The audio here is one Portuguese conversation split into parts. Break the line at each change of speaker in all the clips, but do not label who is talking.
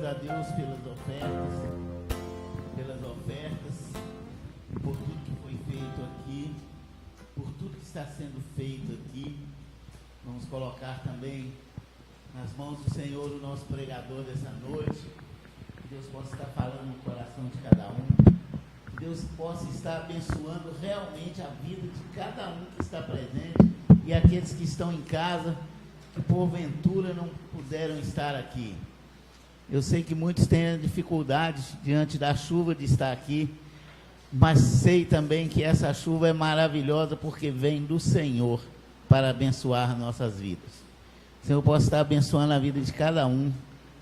a Deus pelas ofertas, por tudo que foi feito aqui, por tudo que está sendo feito aqui. Vamos colocar também nas mãos do Senhor o nosso pregador dessa noite. Que Deus possa estar falando no coração de cada um. Que Deus possa estar abençoando realmente a vida de cada um que está presente e aqueles que estão em casa, que porventura não puderam estar aqui. Eu sei que muitos têm dificuldades diante da chuva de estar aqui, mas sei também que essa chuva é maravilhosa porque vem do Senhor para abençoar nossas vidas. O Senhor possa estar abençoando a vida de cada um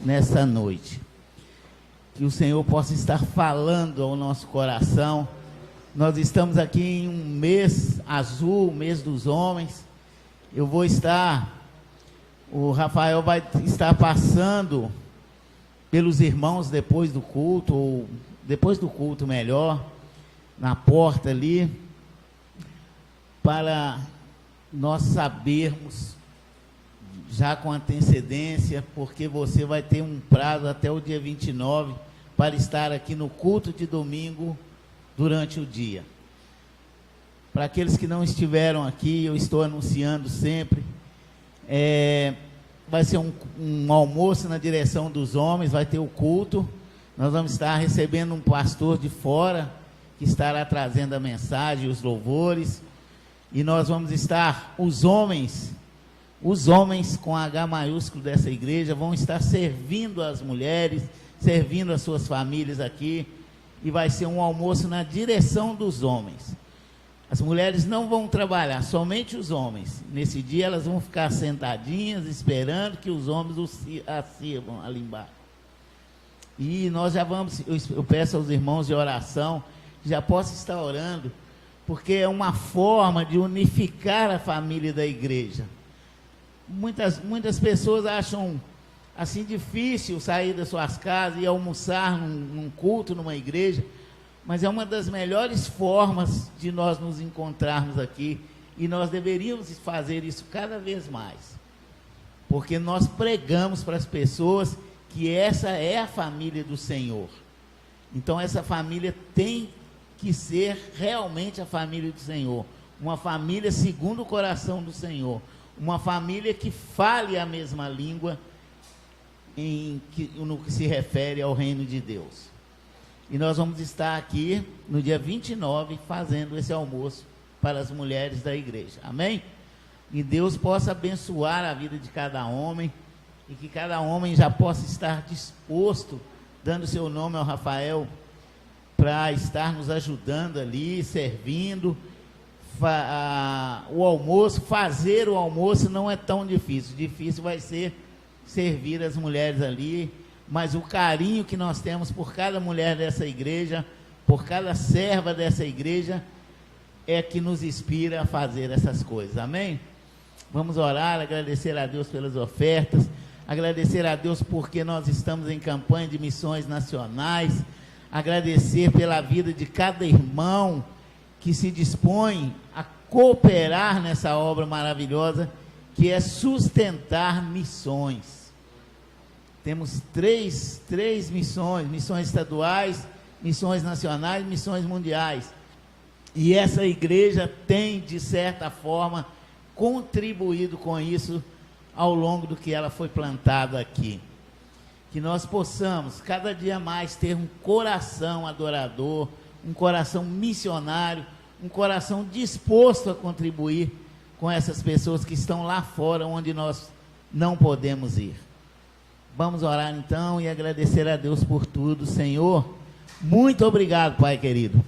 nessa noite. Que o Senhor possa estar falando ao nosso coração. Nós estamos aqui em um mês azul, mês dos homens. O Rafael vai estar passando pelos irmãos depois do culto, ou depois do culto melhor, na porta ali, para nós sabermos já com antecedência, porque você vai ter um prazo até o dia 29 para estar aqui no culto de domingo durante o dia. Para aqueles que não estiveram aqui, eu estou anunciando sempre, vai ser um almoço na direção dos homens, vai ter o culto, nós vamos estar recebendo um pastor de fora, que estará trazendo a mensagem, os louvores, e nós vamos estar, os homens com H maiúsculo dessa igreja, vão estar servindo as mulheres, servindo as suas famílias aqui, e vai ser um almoço na direção dos homens. As mulheres não vão trabalhar, somente os homens. Nesse dia elas vão ficar sentadinhas, esperando que os homens as sirvam ali embaixo. E nós já vamos, eu peço aos irmãos de oração, que já possam estar orando, porque é uma forma de unificar a família da igreja. Muitas pessoas acham assim difícil sair das suas casas e almoçar num culto, numa igreja, mas é uma das melhores formas de nós nos encontrarmos aqui, e nós deveríamos fazer isso cada vez mais, porque nós pregamos para as pessoas que essa é a família do Senhor. Então essa família tem que ser realmente a família do Senhor, uma família segundo o coração do Senhor, uma família que fale a mesma língua no que se refere ao reino de Deus. E nós vamos estar aqui no dia 29 fazendo esse almoço para as mulheres da igreja, amém? E Deus possa abençoar a vida de cada homem, e que cada homem já possa estar disposto, dando seu nome ao Rafael, para estar nos ajudando ali, servindo. O almoço, fazer o almoço não é tão difícil, difícil vai ser servir as mulheres ali, mas o carinho que nós temos por cada mulher dessa igreja, por cada serva dessa igreja, é que nos inspira a fazer essas coisas, amém? Vamos orar, agradecer a Deus pelas ofertas, agradecer a Deus porque nós estamos em campanha de missões nacionais, agradecer pela vida de cada irmão que se dispõe a cooperar nessa obra maravilhosa, que é sustentar missões. Temos três missões estaduais, missões nacionais, missões mundiais. E essa igreja tem, de certa forma, contribuído com isso ao longo do que ela foi plantada aqui. Que nós possamos, cada dia mais, ter um coração adorador, um coração missionário, um coração disposto a contribuir com essas pessoas que estão lá fora, onde nós não podemos ir. Vamos orar então e agradecer a Deus por tudo. Senhor, muito obrigado, Pai querido.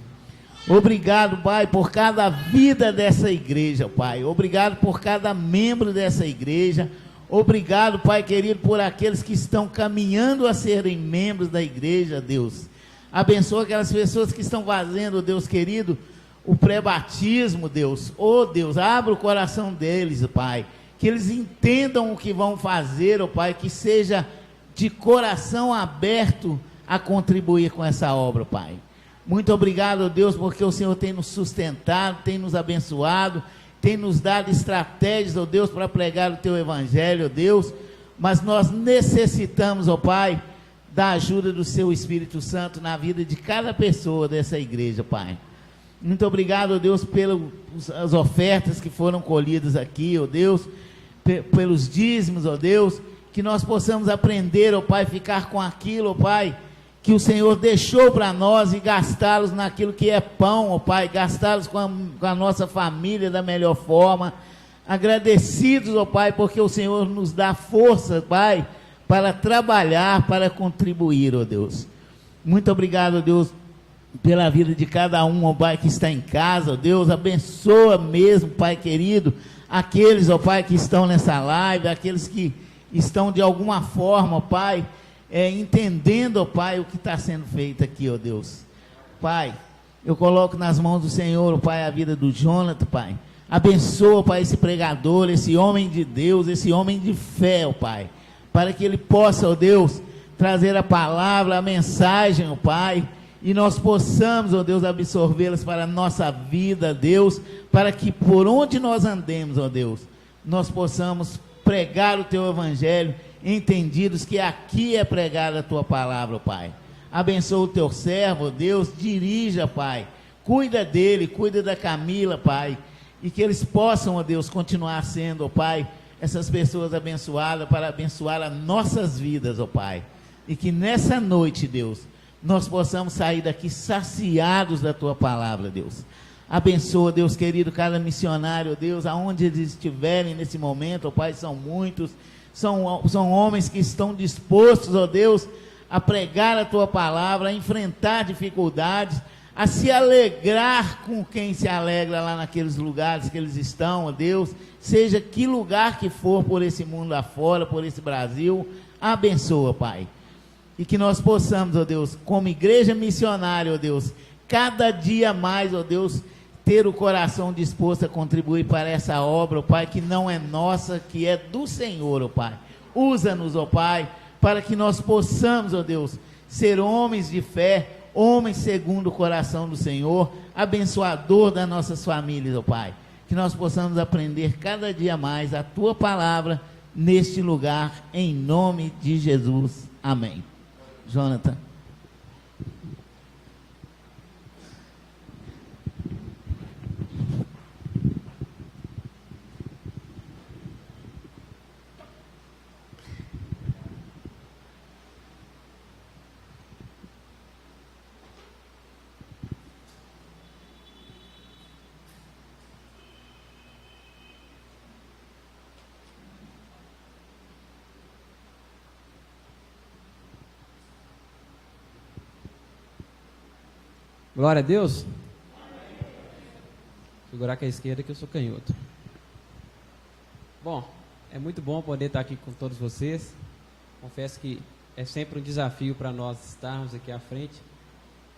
Obrigado, Pai, por cada vida dessa igreja, Pai. Obrigado por cada membro dessa igreja. Obrigado, Pai querido, por aqueles que estão caminhando a serem membros da igreja, Deus. Abençoa aquelas pessoas que estão fazendo, Deus querido, o pré-batismo, Deus. Deus, abra o coração deles, Pai. Que eles entendam o que vão fazer, Pai, que seja de coração aberto a contribuir com essa obra, Pai. Muito obrigado, Deus, porque o Senhor tem nos sustentado, tem nos abençoado, tem nos dado estratégias, Deus, para pregar o Teu Evangelho, Deus. Mas nós necessitamos, Pai, da ajuda do seu Espírito Santo na vida de cada pessoa dessa igreja, Pai. Muito obrigado, ó Deus, pelas ofertas que foram colhidas aqui, ó Deus, pelos dízimos, ó Deus, que nós possamos aprender, ó Pai, ficar com aquilo, ó Pai, que o Senhor deixou para nós e gastá-los naquilo que é pão, ó Pai, gastá-los com a nossa família da melhor forma, agradecidos, ó Pai, porque o Senhor nos dá força, Pai, para trabalhar, para contribuir, ó Deus. Muito obrigado, ó Deus, pela vida de cada um, ó Pai, que está em casa, ó Deus, abençoa mesmo, Pai querido, aqueles, ó Pai, que estão nessa live, aqueles que estão de alguma forma, ó Pai, entendendo, ó Pai, o que está sendo feito aqui, ó Deus. Pai, eu coloco nas mãos do Senhor, ó Pai, a vida do Jonathan, Pai. Abençoa, Pai, esse pregador, esse homem de Deus, esse homem de fé, ó Pai, para que ele possa, ó Deus, trazer a palavra, a mensagem, ó Pai, e nós possamos, ó Deus, absorvê-las para a nossa vida, Deus, para que por onde nós andemos, ó Deus, nós possamos pregar o Teu Evangelho, entendidos que aqui é pregada a Tua palavra, ó Pai. Abençoa o Teu servo, ó Deus, dirija, Pai, cuida dele, cuida da Camila, Pai, e que eles possam, ó Deus, continuar sendo, ó Pai, essas pessoas abençoadas, para abençoar as nossas vidas, ó Pai, e que nessa noite, Deus, nós possamos sair daqui saciados da Tua palavra, Deus. Abençoa, Deus querido, cada missionário, ó Deus, aonde eles estiverem nesse momento, ó Pai, são muitos, são homens que estão dispostos, ó Deus, a pregar a Tua palavra, a enfrentar dificuldades, a se alegrar com quem se alegra lá naqueles lugares que eles estão, ó Deus, seja que lugar que for por esse mundo afora, por esse Brasil, abençoa, Pai. E que nós possamos, ó Deus, como igreja missionária, ó Deus, cada dia mais, ó Deus, ter o coração disposto a contribuir para essa obra, ó Pai, que não é nossa, que é do Senhor, ó Pai. Usa-nos, ó Pai, para que nós possamos, ó Deus, ser homens de fé, homens segundo o coração do Senhor, abençoador das nossas famílias, ó Pai. Que nós possamos aprender cada dia mais a Tua palavra neste lugar, em nome de Jesus. Amém. Jonathan.
Glória a Deus. Segurar com a esquerda que eu sou canhoto. Bom, é muito bom poder estar aqui com todos vocês. Confesso que é sempre um desafio para nós estarmos aqui à frente.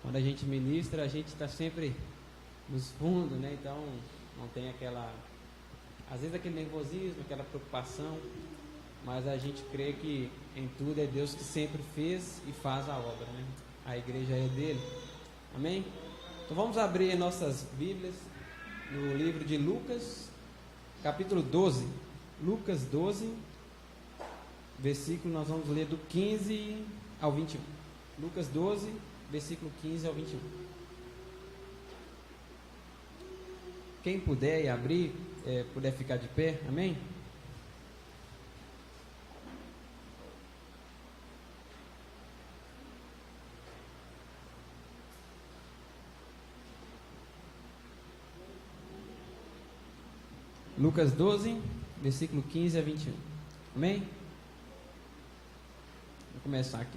Quando a gente ministra, a gente está sempre nos fundos, né? Então não tem às vezes aquele nervosismo, aquela preocupação, mas a gente crê que em tudo é Deus que sempre fez e faz a obra, né? A igreja é dele. Amém? Então vamos abrir nossas Bíblias no livro de Lucas, capítulo 12. Lucas 12, versículo, nós vamos ler do 15 ao 21. Lucas 12, versículo 15 ao 21. Quem puder e abrir, puder ficar de pé, amém? Lucas 12, versículo 15 a 21. Amém? Vou começar aqui.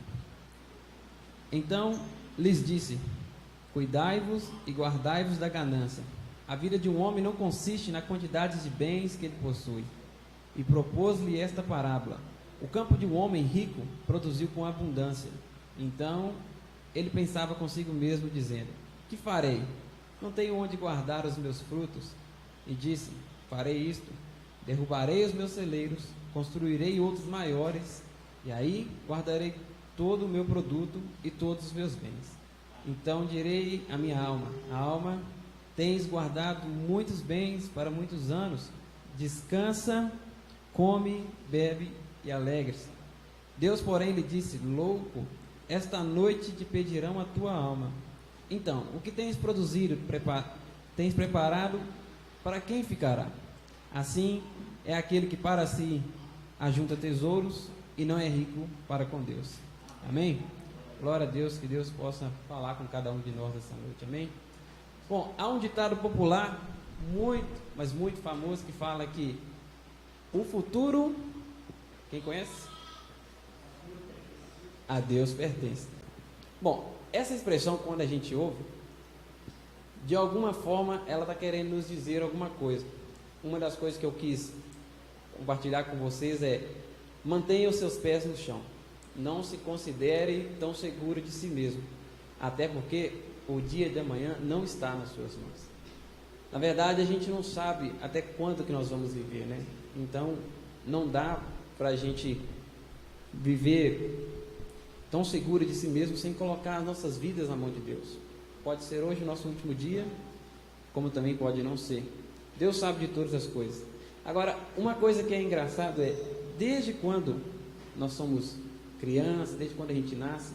Então lhes disse: cuidai-vos e guardai-vos da ganância. A vida de um homem não consiste na quantidade de bens que ele possui. E propôs-lhe esta parábola: o campo de um homem rico produziu com abundância. Então ele pensava consigo mesmo, dizendo: que farei? Não tenho onde guardar os meus frutos. E disse: farei isto: derrubarei os meus celeiros, construirei outros maiores, e aí guardarei todo o meu produto e todos os meus bens. Então direi à minha alma: alma, tens guardado muitos bens para muitos anos, descansa, come, bebe e alegre-se. Deus, porém, lhe disse: louco, esta noite te pedirão a tua alma. Então, o que tens produzido, tens preparado, para quem ficará? Assim é aquele que para si ajunta tesouros e não é rico para com Deus. Amém? Glória a Deus, que Deus possa falar com cada um de nós essa noite. Amém? Bom, há um ditado popular muito, mas muito famoso, que fala que o futuro, quem conhece? A Deus pertence. Bom, essa expressão, quando a gente ouve, de alguma forma ela está querendo nos dizer alguma coisa. Uma das coisas que eu quis compartilhar com vocês é: mantenha os seus pés no chão, não se considere tão seguro de si mesmo, até porque o dia de amanhã não está nas suas mãos. Na verdade, a gente não sabe até quanto que nós vamos viver, né? Então, não dá para a gente viver tão seguro de si mesmo sem colocar as nossas vidas na mão de Deus. Pode ser hoje o nosso último dia, como também pode não ser. Deus sabe de todas as coisas. Agora, uma coisa que é engraçado é, desde quando nós somos crianças, desde quando a gente nasce,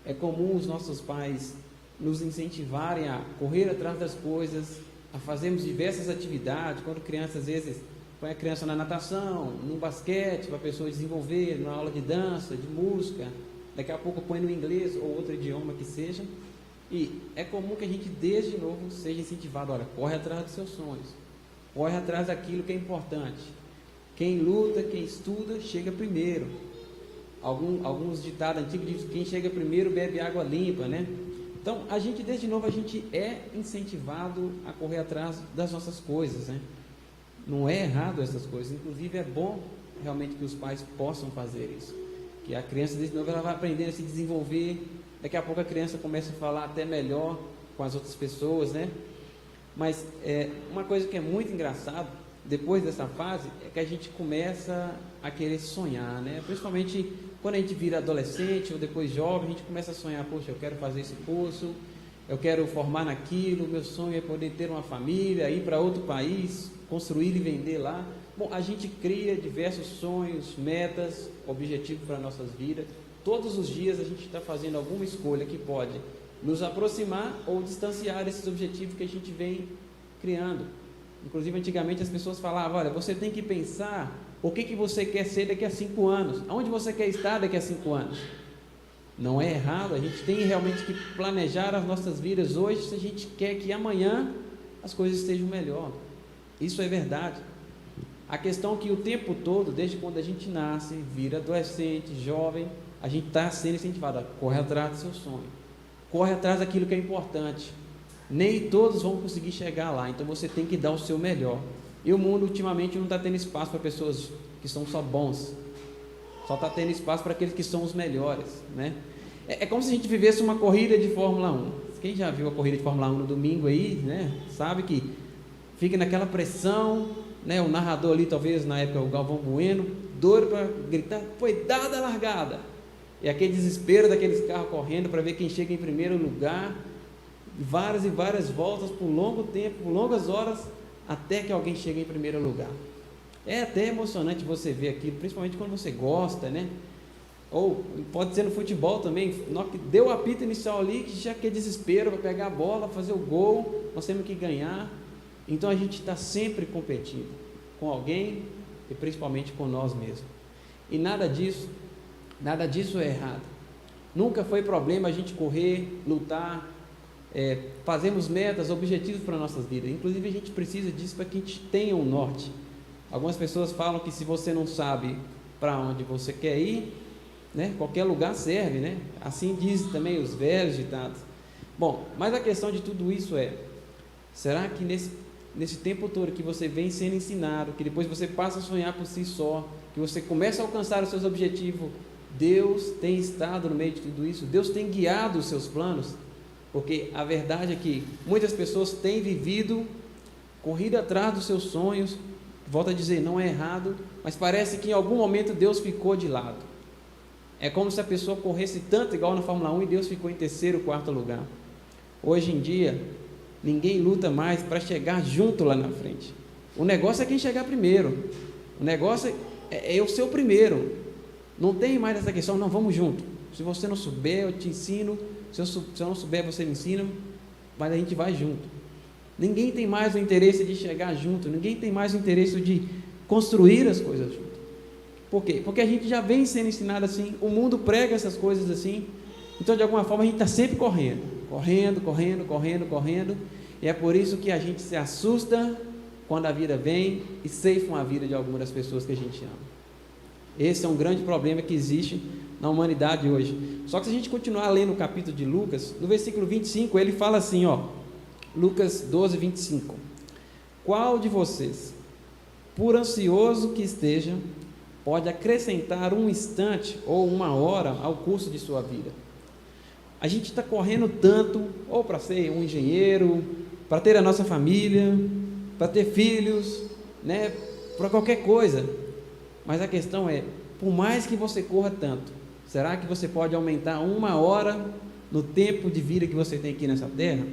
é comum os nossos pais nos incentivarem a correr atrás das coisas, a fazermos diversas atividades. Quando criança, às vezes, põe a criança na natação, no basquete, para a pessoa desenvolver, na aula de dança, de música, daqui a pouco põe no inglês ou outro idioma que seja. E é comum que a gente, desde novo, seja incentivado: olha, corre atrás dos seus sonhos, corre atrás daquilo que é importante. Quem luta, quem estuda, chega primeiro. Alguns ditados antigos dizem que quem chega primeiro bebe água limpa, né? Então, a gente, desde novo, a gente é incentivado a correr atrás das nossas coisas, né? Não é errado essas coisas, inclusive é bom realmente que os pais possam fazer isso. Que a criança, desde novo, ela vai aprendendo a se desenvolver. Daqui a pouco a criança começa a falar até melhor com as outras pessoas, né? Mas uma coisa que é muito engraçado, depois dessa fase, é que a gente começa a querer sonhar, né? Principalmente quando a gente vira adolescente ou depois jovem, a gente começa a sonhar: poxa, eu quero fazer esse curso, eu quero formar naquilo, meu sonho é poder ter uma família, ir para outro país, construir e vender lá. Bom, a gente cria diversos sonhos, metas, objetivos para nossas vidas. Todos os dias a gente está fazendo alguma escolha que pode nos aproximar ou distanciar desses objetivos que a gente vem criando. Inclusive, antigamente as pessoas falavam: olha, você tem que pensar o que você quer ser daqui a 5 anos, aonde você quer estar daqui a 5 anos. Não é errado, a gente tem realmente que planejar as nossas vidas hoje, se a gente quer que amanhã as coisas estejam melhor. Isso é verdade. A questão é que o tempo todo, desde quando a gente nasce, vira adolescente, jovem, a gente está sendo incentivado a correr atrás do seu sonho, corre atrás daquilo que é importante. Nem todos vão conseguir chegar lá, então você tem que dar o seu melhor. E o mundo ultimamente não está tendo espaço para pessoas que são só bons, só está tendo espaço para aqueles que são os melhores, né? É como se a gente vivesse uma corrida de Fórmula 1. Quem já viu a corrida de Fórmula 1 no domingo aí, né? Sabe que fica naquela pressão, né? O narrador ali, talvez na época o Galvão Bueno, doido para gritar: foi dada a largada. E aquele desespero daqueles carros correndo para ver quem chega em primeiro lugar, várias e várias voltas por longo tempo, por longas horas, até que alguém chegue em primeiro lugar. É até emocionante você ver aquilo, principalmente quando você gosta, né? Ou pode ser no futebol também, deu o apito inicial ali, que já que é desespero para pegar a bola, fazer o gol, nós temos que ganhar. Então a gente está sempre competindo com alguém e principalmente com nós mesmos. E nada disso é errado. Nunca foi problema a gente correr, lutar, fazemos metas, objetivos para nossas vidas. Inclusive a gente precisa disso para que a gente tenha um norte. Algumas pessoas falam que se você não sabe para onde você quer ir, né, qualquer lugar serve, né? Assim dizem também os velhos ditados. Bom, mas a questão de tudo isso é: será que nesse tempo todo que você vem sendo ensinado, que depois você passa a sonhar por si só, que você começa a alcançar os seus objetivos, Deus tem estado no meio de tudo isso? Deus tem guiado os seus planos? Porque a verdade é que muitas pessoas têm vivido, corrido atrás dos seus sonhos. Volto a dizer, não é errado, mas parece que em algum momento Deus ficou de lado. É como se a pessoa corresse tanto igual na Fórmula 1 e Deus ficou em 3º, 4º lugar. Hoje em dia, ninguém luta mais para chegar junto lá na frente. O negócio é quem chegar primeiro. O negócio é eu ser o primeiro. Não tem mais essa questão: não, vamos junto. Se você não souber, eu te ensino. Se eu não souber, você me ensina. Mas a gente vai junto. Ninguém tem mais o interesse de chegar junto. Ninguém tem mais o interesse de construir as coisas junto. Por quê? Porque a gente já vem sendo ensinado assim. O mundo prega essas coisas assim. Então, de alguma forma, a gente está sempre correndo. Correndo. E é por isso que a gente se assusta quando a vida vem e ceifam a vida de algumas das pessoas que a gente ama. Esse é um grande problema que existe na humanidade hoje. Só que se a gente continuar lendo o capítulo de Lucas, no versículo 25, ele fala assim, Lucas 12, 25. Qual de vocês, por ansioso que esteja, pode acrescentar um instante ou uma hora ao curso de sua vida? A gente está correndo tanto, ou para ser um engenheiro, para ter a nossa família, para ter filhos, né, para qualquer coisa. Mas a questão é, por mais que você corra tanto, será que você pode aumentar uma hora no tempo de vida que você tem aqui nessa terra?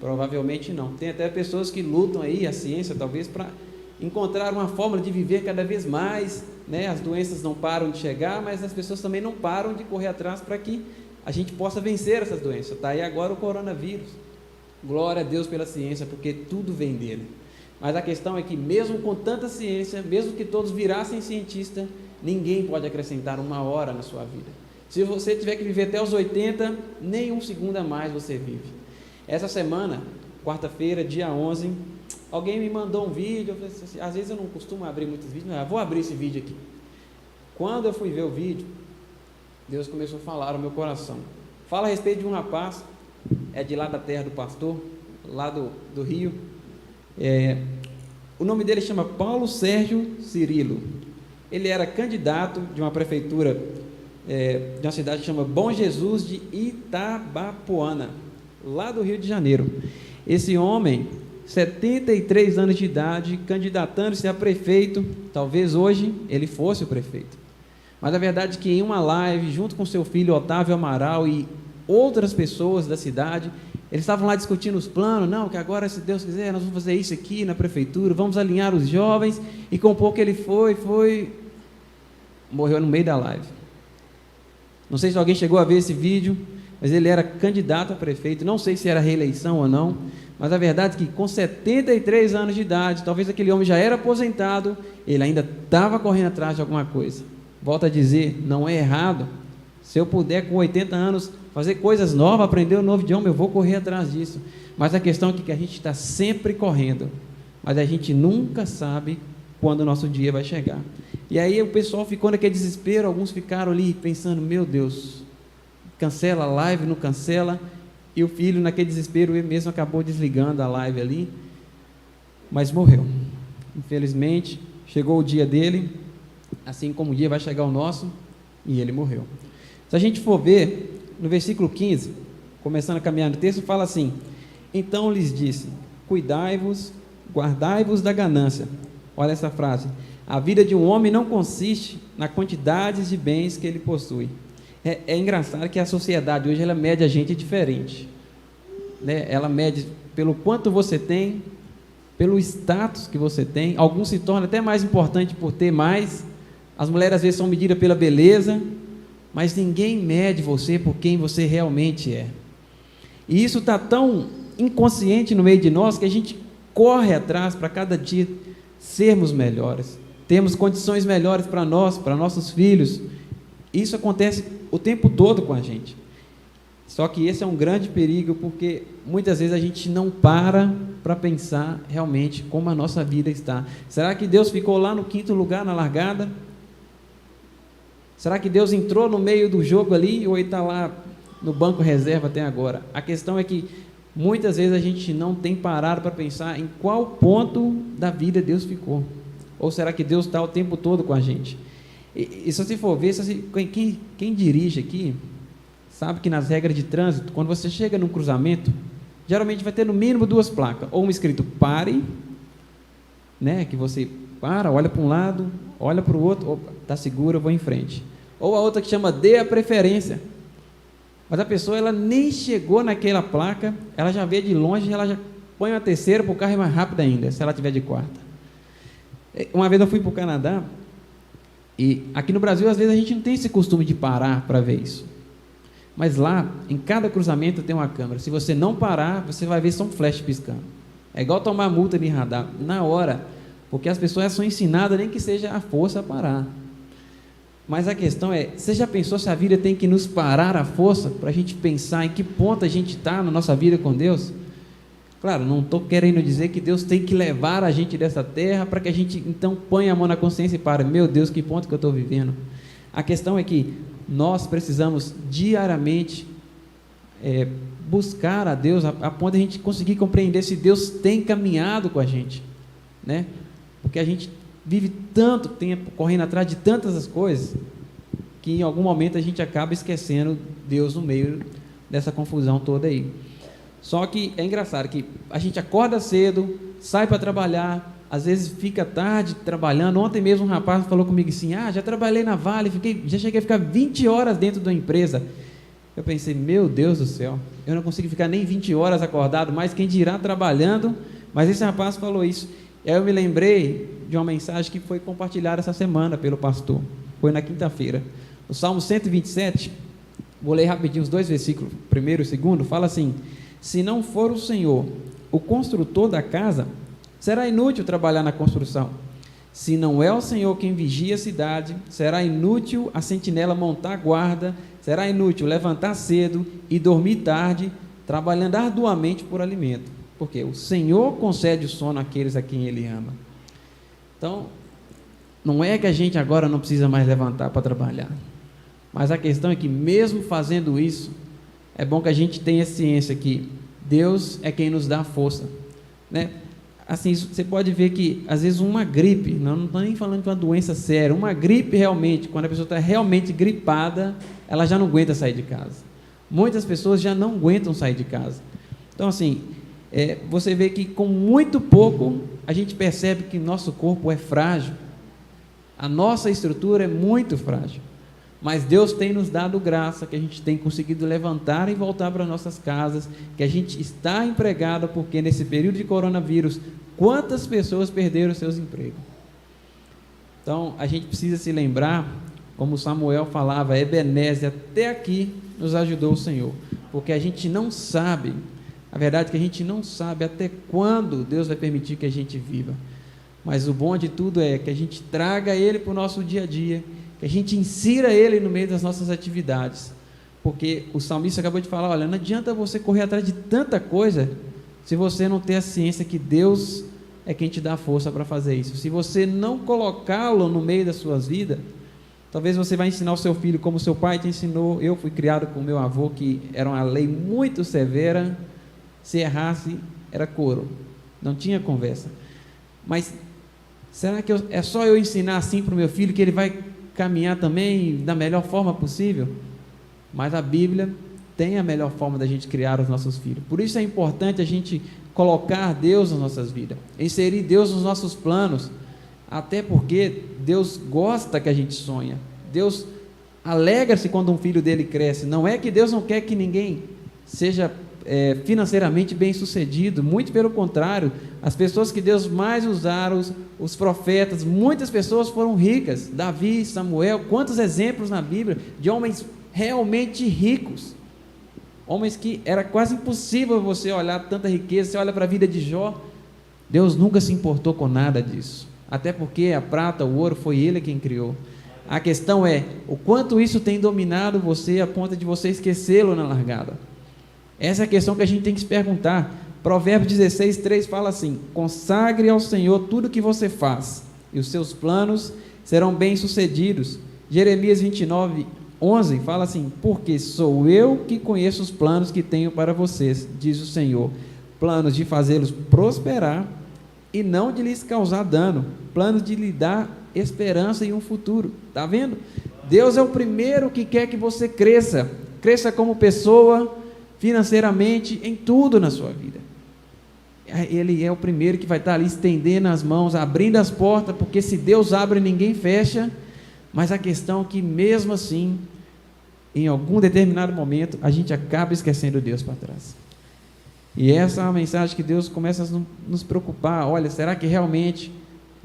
Provavelmente não. Tem até pessoas que lutam aí, a ciência talvez, para encontrar uma fórmula de viver cada vez mais, né? As doenças não param de chegar, mas as pessoas também não param de correr atrás para que a gente possa vencer essas doenças. Está aí agora o coronavírus. Glória a Deus pela ciência, porque tudo vem dele. Mas a questão é que mesmo com tanta ciência, mesmo que todos virassem cientistas, ninguém pode acrescentar uma hora na sua vida. Se você tiver que viver até os 80, nem um segundo a mais você vive. Essa semana, quarta-feira, dia 11, alguém me mandou um vídeo. Eu falei assim, às vezes eu não costumo abrir muitos vídeos, mas vou abrir esse vídeo aqui. Quando eu fui ver o vídeo, Deus começou a falar no meu coração. Fala a respeito de um rapaz, é de lá da terra do pastor, lá do Rio. O nome dele chama Paulo Sérgio Cirilo. Ele era candidato de uma prefeitura de uma cidade que chama Bom Jesus de Itabapoana, lá do Rio de Janeiro. Esse homem, 73 anos de idade, candidatando-se a prefeito. Talvez hoje ele fosse o prefeito. Mas a verdade é que em uma live, junto com seu filho Otávio Amaral e outras pessoas da cidade, eles estavam lá discutindo os planos. Não, que agora, se Deus quiser, nós vamos fazer isso aqui na prefeitura, vamos alinhar os jovens. E com pouco ele morreu no meio da live. Não sei se alguém chegou a ver esse vídeo, mas ele era candidato a prefeito. Não sei se era reeleição ou não, mas a verdade é que com 73 anos de idade, talvez aquele homem já era aposentado, ele ainda estava correndo atrás de alguma coisa. Volto a dizer, não é errado. Se eu puder com 80 anos fazer coisas novas, aprender um novo idioma, eu vou correr atrás disso. Mas a questão é que a gente está sempre correndo, mas a gente nunca sabe quando o nosso dia vai chegar. E aí o pessoal ficou naquele desespero, alguns ficaram ali pensando, meu Deus, cancela a live, não cancela. E o filho, naquele desespero, ele mesmo acabou desligando a live ali, mas morreu. Infelizmente, chegou o dia dele, assim como o dia vai chegar o nosso, e ele morreu. Se a gente for ver, no versículo 15, começando a caminhar no texto, fala assim: então lhes disse, cuidai-vos, guardai-vos da ganância. Olha essa frase: a vida de um homem não consiste na quantidade de bens que ele possui. É engraçado que a sociedade hoje, ela mede a gente diferente, né? Ela mede pelo quanto você tem, pelo status que você tem. Alguns se tornam até mais importante por ter mais. As mulheres às vezes são medidas pela beleza, mas ninguém mede você por quem você realmente é. E isso está tão inconsciente no meio de nós, que a gente corre atrás para cada dia sermos melhores, termos condições melhores para nós, para nossos filhos. Isso acontece o tempo todo com a gente. Só que esse é um grande perigo, porque muitas vezes a gente não para pensar realmente como a nossa vida está. Será que Deus ficou lá no 5º lugar na largada? Será que Deus entrou no meio do jogo ali, ou ele está lá no banco reserva até agora? A questão é que muitas vezes a gente não tem parado para pensar em qual ponto da vida Deus ficou. Ou será que Deus está o tempo todo com a gente? E se você for ver, quem dirige aqui, sabe que nas regras de trânsito, quando você chega num cruzamento, geralmente vai ter no mínimo 2 placas, ou um escrito pare, né, que você para, olha para um lado, olha para o outro, opa, está seguro, eu vou em frente. Ou a outra que chama dê a preferência. Mas a pessoa, ela nem chegou naquela placa, ela já vê de longe, ela já põe uma terceira para o carro ir mais rápido ainda, se ela tiver de quarta. Uma vez eu fui para o Canadá, e aqui no Brasil, às vezes, a gente não tem esse costume de parar para ver isso. Mas lá, em cada cruzamento tem uma câmera. Se você não parar, você vai ver só um flash piscando. É igual tomar multa de radar, na hora, porque as pessoas são ensinadas, nem que seja a força a parar. Mas a questão é, você já pensou se a vida tem que nos parar a força, para a gente pensar em que ponto a gente está na nossa vida com Deus? Claro, não estou querendo dizer que Deus tem que levar a gente dessa terra, para que a gente então ponha a mão na consciência e pare, meu Deus, que ponto que eu estou vivendo? A questão é que nós precisamos diariamente buscar a Deus, a ponto de a gente conseguir compreender se Deus tem caminhado com a gente, né? Porque a gente vive tanto tempo correndo atrás de tantas coisas, que em algum momento a gente acaba esquecendo Deus no meio dessa confusão toda aí. Só que é engraçado que a gente acorda cedo, sai para trabalhar, às vezes fica tarde trabalhando. Ontem mesmo um rapaz falou comigo assim, já trabalhei na Vale, já cheguei a ficar 20 horas dentro da empresa. Eu pensei, meu Deus do céu, eu não consigo ficar nem 20 horas acordado, mas quem dirá trabalhando. Mas esse rapaz falou isso, e aí eu me lembrei de uma mensagem que foi compartilhada essa semana pelo pastor, foi na quinta-feira, o Salmo 127, vou ler rapidinho os 2 versículos, o primeiro e o segundo, fala assim: se não for o Senhor o construtor da casa, será inútil trabalhar na construção. Se não é o Senhor quem vigia a cidade, será inútil a sentinela montar guarda, será inútil levantar cedo e dormir tarde, trabalhando arduamente por alimento, porque o Senhor concede o sono àqueles a quem Ele ama. Então, não é que a gente agora não precisa mais levantar para trabalhar, mas a questão é que mesmo fazendo isso, é bom que a gente tenha ciência que Deus é quem nos dá força, né? Assim, você pode ver que às vezes uma gripe, não estou nem falando de uma doença séria, uma gripe realmente, quando a pessoa está realmente gripada, ela já não aguenta sair de casa. Muitas pessoas já não aguentam sair de casa. Então assim, você vê que com muito pouco a gente percebe que nosso corpo é frágil, a nossa estrutura é muito frágil, mas Deus tem nos dado graça, que a gente tem conseguido levantar e voltar para nossas casas, que a gente está empregado, porque nesse período de coronavírus, quantas pessoas perderam seus empregos? Então, a gente precisa se lembrar, como Samuel falava, Ebenezer, até aqui nos ajudou o Senhor, porque a gente não sabe, a verdade é que a gente não sabe até quando Deus vai permitir que a gente viva, mas o bom de tudo é que a gente traga Ele para o nosso dia a dia, que a gente insira Ele no meio das nossas atividades, porque o salmista acabou de falar, olha, não adianta você correr atrás de tanta coisa, se você não ter a ciência que Deus é quem te dá força para fazer isso. Se você não colocá-lo no meio das suas vidas, talvez você vai ensinar o seu filho como seu pai te ensinou. Eu fui criado com meu avô, que era uma lei muito severa, se errasse, era couro, não tinha conversa. Mas será que é só eu ensinar assim para o meu filho, que ele vai caminhar também da melhor forma possível? Mas a Bíblia tem a melhor forma da gente criar os nossos filhos. Por isso é importante a gente colocar Deus nas nossas vidas, inserir Deus nos nossos planos, até porque Deus gosta que a gente sonha. Deus alegra-se quando um filho dele cresce. Não é que Deus não quer que ninguém seja financeiramente bem sucedido, muito pelo contrário. As pessoas que Deus mais usaram, os profetas, muitas pessoas foram ricas. Davi, Samuel, quantos exemplos na Bíblia de homens realmente ricos, homens que era quase impossível você olhar tanta riqueza. Você olha para a vida de Jó, Deus nunca se importou com nada disso, até porque a prata, o ouro, foi Ele quem criou. A questão é, o quanto isso tem dominado você, a ponto de você esquecê-lo na largada. Essa é a questão que a gente tem que se perguntar. Provérbios 16:3 fala assim: consagre ao Senhor tudo o que você faz, e os seus planos serão bem-sucedidos. Jeremias 29:11 fala assim: porque sou eu que conheço os planos que tenho para vocês, diz o Senhor, planos de fazê-los prosperar e não de lhes causar dano, planos de lhe dar esperança e um futuro. Está vendo? Deus é o primeiro que quer que você cresça como pessoa, financeiramente, em tudo na sua vida. Ele é o primeiro que vai estar ali estendendo as mãos, abrindo as portas, porque se Deus abre, ninguém fecha. Mas a questão é que mesmo assim, em algum determinado momento, a gente acaba esquecendo Deus para trás. E essa é uma mensagem que Deus começa a nos preocupar. Olha, será que realmente,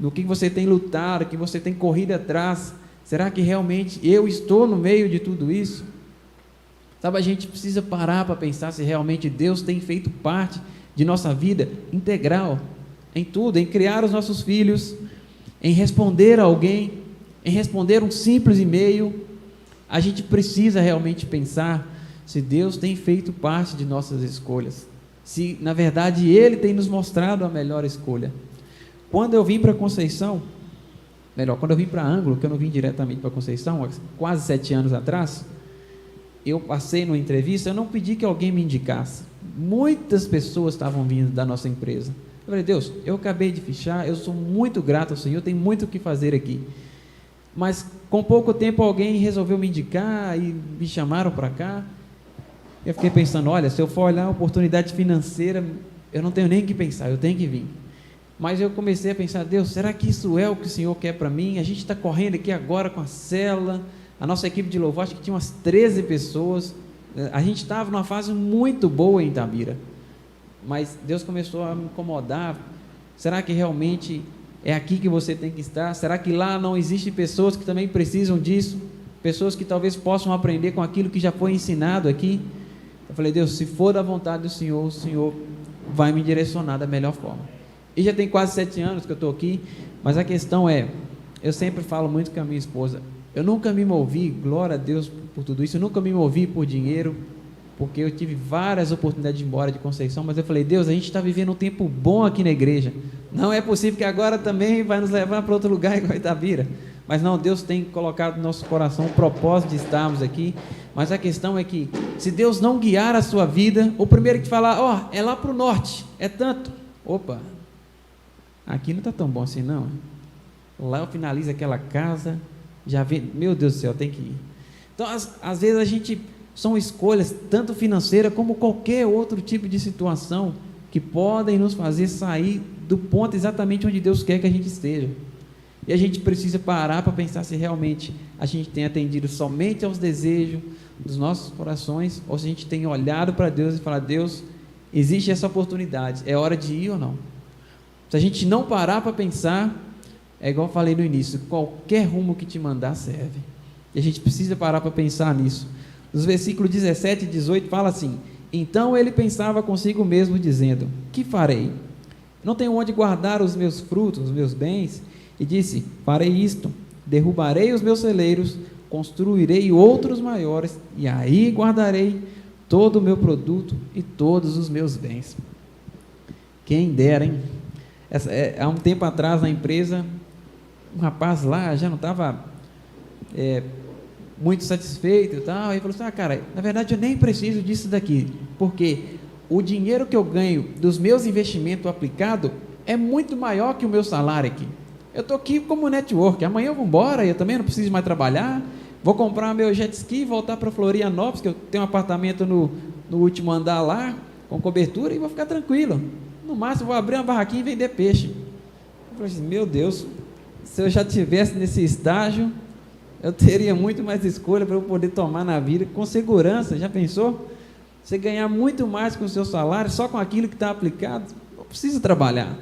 no que você tem lutado, que você tem corrido atrás, será que realmente eu estou no meio de tudo isso? Sabe, a gente precisa parar para pensar se realmente Deus tem feito parte de nossa vida integral, em tudo, em criar os nossos filhos, em responder a alguém, em responder um simples e-mail. A gente precisa realmente pensar se Deus tem feito parte de nossas escolhas, se na verdade Ele tem nos mostrado a melhor escolha. Quando eu vim para Conceição, quando eu vim para Ângulo, que eu não vim diretamente para Conceição, há quase 7 anos atrás, eu passei numa entrevista, eu não pedi que alguém me indicasse, muitas pessoas estavam vindo da nossa empresa. Eu falei, Deus, eu acabei de fichar, eu sou muito grato ao Senhor, tenho muito o que fazer aqui, mas com pouco tempo alguém resolveu me indicar e me chamaram para cá. Eu fiquei pensando, olha, se eu for olhar a oportunidade financeira, eu não tenho nem o que pensar, eu tenho que vir. Mas eu comecei a pensar, Deus, será que isso é o que o Senhor quer para mim? A gente está correndo aqui agora com a célula, a nossa equipe de louvor, acho que tinha umas 13 pessoas, a gente estava numa fase muito boa em Itabira, mas Deus começou a me incomodar. Será que realmente é aqui que você tem que estar? Será que lá não existem pessoas que também precisam disso? Pessoas que talvez possam aprender com aquilo que já foi ensinado aqui? Eu falei, Deus, se for da vontade do Senhor, o Senhor vai me direcionar da melhor forma. E já tem quase 7 anos que eu estou aqui, mas a questão é, eu sempre falo muito com a minha esposa, eu nunca me movi, glória a Deus por tudo isso, eu nunca me movi por dinheiro, porque eu tive várias oportunidades de ir embora de Conceição, mas eu falei, Deus, a gente está vivendo um tempo bom aqui na igreja, não é possível que agora também vai nos levar para outro lugar igual Itabira. Mas não, Deus tem colocado no nosso coração o propósito de estarmos aqui, mas a questão é que, se Deus não guiar a sua vida, o primeiro que falar, ó, é lá para o norte, é tanto, opa, aqui não está tão bom assim não, lá eu finalizo aquela casa, já vê, meu Deus do céu, tem que ir. Então, às vezes a gente, são escolhas, tanto financeira como qualquer outro tipo de situação, que podem nos fazer sair do ponto exatamente onde Deus quer que a gente esteja. E a gente precisa parar para pensar se realmente a gente tem atendido somente aos desejos dos nossos corações, ou se a gente tem olhado para Deus e falar, Deus, existe essa oportunidade, é hora de ir ou não? Se a gente não parar para pensar, é igual eu falei no início, qualquer rumo que te mandar serve. E a gente precisa parar para pensar nisso. Nos versículos 17 e 18 fala assim, então ele pensava consigo mesmo dizendo, que farei? Não tenho onde guardar os meus frutos, os meus bens, e disse, farei isto, derrubarei os meus celeiros, construirei outros maiores, e aí guardarei todo o meu produto e todos os meus bens. Quem dera, hein? Há um tempo atrás na empresa, um rapaz lá já não estava muito satisfeito e tal, e falou assim, cara, na verdade eu nem preciso disso daqui, porque o dinheiro que eu ganho dos meus investimentos aplicados é muito maior que o meu salário aqui. Eu estou aqui como network, amanhã eu vou embora, eu também não preciso mais trabalhar, vou comprar meu jet ski e voltar para Florianópolis, que eu tenho um apartamento no último andar lá, com cobertura, e vou ficar tranquilo. No máximo, vou abrir uma barraquinha e vender peixe. Eu falei assim, meu Deus, se eu já estivesse nesse estágio, eu teria muito mais escolha para eu poder tomar na vida, com segurança. Já pensou? Você ganhar muito mais com o seu salário, só com aquilo que está aplicado, não precisa trabalhar.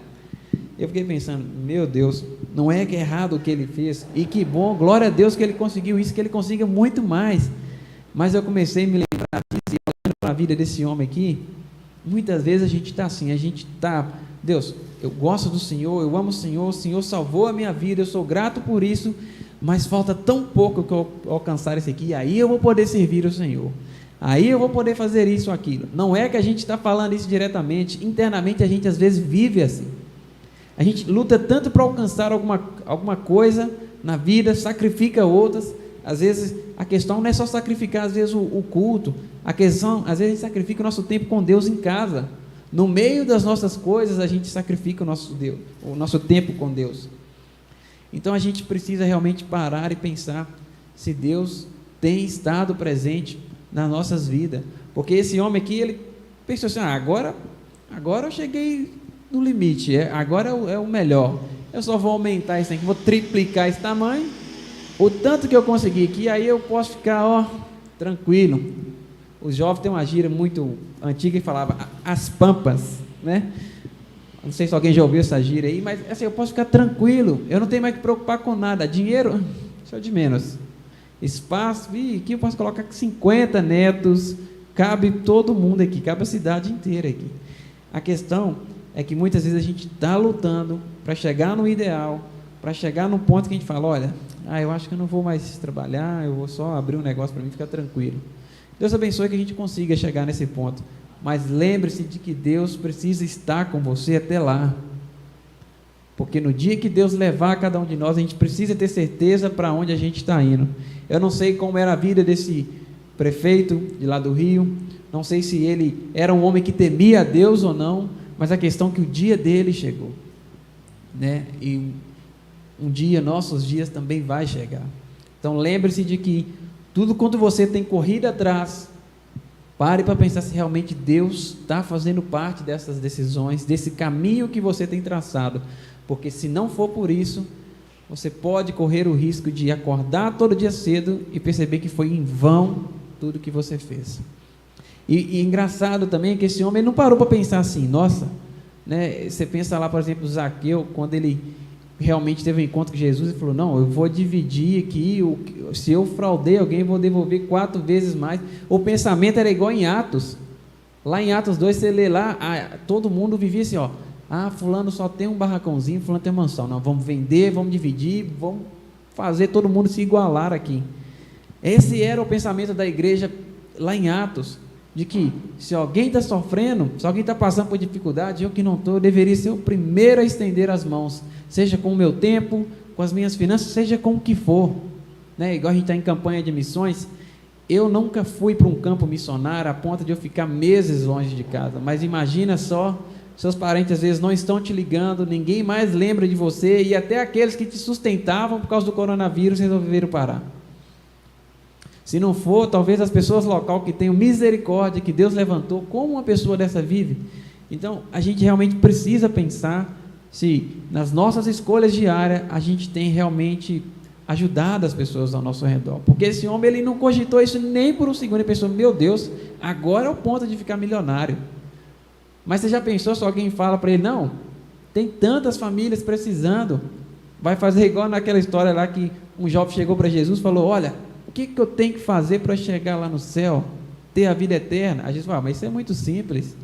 Eu fiquei pensando, meu Deus, não é que é errado o que ele fez, e que bom, glória a Deus que ele conseguiu isso, que ele consiga muito mais. Mas eu comecei a me lembrar disso, e olhando para a vida desse homem aqui, muitas vezes a gente está assim, a gente está, Deus, eu gosto do Senhor, eu amo o Senhor salvou a minha vida, eu sou grato por isso, mas falta tão pouco que eu alcançar isso aqui, aí eu vou poder servir o Senhor, aí eu vou poder fazer isso ou aquilo. Não é que a gente está falando isso diretamente, internamente a gente às vezes vive assim, a gente luta tanto para alcançar alguma coisa na vida, sacrifica outras. Às vezes a questão não é só sacrificar às vezes o culto, a questão, às vezes a gente sacrifica o nosso tempo com Deus em casa, no meio das nossas coisas a gente sacrifica o nosso tempo com Deus. Então a gente precisa realmente parar e pensar se Deus tem estado presente nas nossas vidas, porque esse homem aqui, ele pensou assim, agora eu cheguei no limite, agora é o melhor, eu só vou aumentar isso aqui, vou triplicar esse tamanho, o tanto que eu conseguir aqui, aí eu posso ficar, tranquilo. Os jovens têm uma gíria muito antiga que falava, as pampas, né? Não sei se alguém já ouviu essa gíria aí, mas assim, eu posso ficar tranquilo, eu não tenho mais que preocupar com nada, dinheiro, isso é de menos. Espaço, aqui eu posso colocar 50 netos, cabe todo mundo aqui, cabe a cidade inteira aqui. A questão é que muitas vezes a gente está lutando para chegar no ideal, para chegar num ponto que a gente fala, olha, eu acho que eu não vou mais trabalhar, eu vou só abrir um negócio para mim ficar tranquilo. Deus abençoe que a gente consiga chegar nesse ponto, mas lembre-se de que Deus precisa estar com você até lá, porque no dia que Deus levar cada um de nós, a gente precisa ter certeza para onde a gente está indo. Eu não sei como era a vida desse prefeito de lá do Rio, não sei se ele era um homem que temia a Deus ou não, mas a questão é que o dia dele chegou, né? E um dia, nossos dias também vai chegar. Então lembre-se de que tudo quanto você tem corrido atrás, pare para pensar se realmente Deus está fazendo parte dessas decisões, desse caminho que você tem traçado, porque se não for por isso, você pode correr o risco de acordar todo dia cedo e perceber que foi em vão tudo que você fez. E engraçado também que esse homem não parou para pensar assim, nossa, né? Você pensa lá, por exemplo, Zaqueu, quando ele realmente teve um encontro com Jesus e falou, não, eu vou dividir aqui, se eu fraudei alguém, eu vou devolver 4 vezes mais. O pensamento era igual em Atos, lá em Atos 2, você lê lá, todo mundo vivia assim, fulano só tem um barracãozinho, fulano tem uma mansão, não, vamos vender, vamos dividir, vamos fazer todo mundo se igualar aqui. Esse era o pensamento da igreja lá em Atos, de que se alguém está sofrendo, se alguém está passando por dificuldade, eu que não estou, eu deveria ser o primeiro a estender as mãos, seja com o meu tempo, com as minhas finanças, seja com o que for, né? Igual a gente está em campanha de missões, eu nunca fui para um campo missionário a ponto de eu ficar meses longe de casa, mas imagina só, seus parentes às vezes não estão te ligando, ninguém mais lembra de você, e até aqueles que te sustentavam por causa do coronavírus resolveram parar. Se não for, talvez as pessoas local que tenham misericórdia, que Deus levantou, como uma pessoa dessa vive? Então, a gente realmente precisa pensar se nas nossas escolhas diárias a gente tem realmente ajudado as pessoas ao nosso redor. Porque esse homem, ele não cogitou isso nem por um segundo, ele pensou, meu Deus, agora é o ponto de ficar milionário. Mas você já pensou se alguém fala para ele, não, tem tantas famílias precisando, vai fazer igual naquela história lá que um jovem chegou para Jesus e falou, olha, o que eu tenho que fazer para chegar lá no céu, ter a vida eterna? A gente fala, mas isso é muito simples,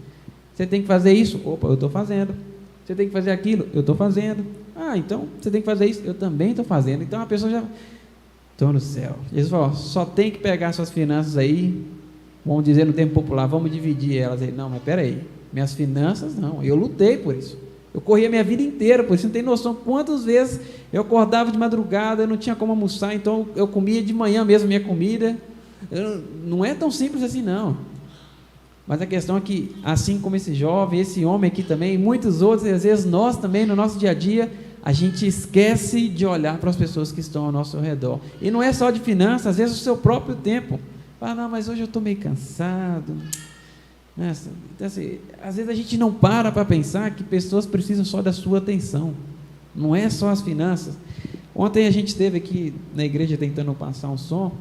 você tem que fazer isso, opa, eu estou fazendo, você tem que fazer aquilo, eu estou fazendo, então você tem que fazer isso, eu também estou fazendo, então a pessoa já, estou no céu. Jesus falou, só tem que pegar suas finanças aí, vamos dizer no tempo popular, vamos dividir elas aí, não, mas peraí, minhas finanças não, eu lutei por isso, eu corri a minha vida inteira por isso, não tem noção quantas vezes eu acordava de madrugada, eu não tinha como almoçar, então eu comia de manhã mesmo minha comida, não é tão simples assim não, mas a questão é que assim como esse jovem, esse homem aqui também, e muitos outros, e às vezes nós também no nosso dia a dia, a gente esquece de olhar para as pessoas que estão ao nosso redor, e não é só de finanças, às vezes o seu próprio tempo, não, mas hoje eu estou meio cansado, então, assim, às vezes a gente não para pensar que pessoas precisam só da sua atenção, não é só as finanças. Ontem a gente esteve aqui na igreja tentando passar um som,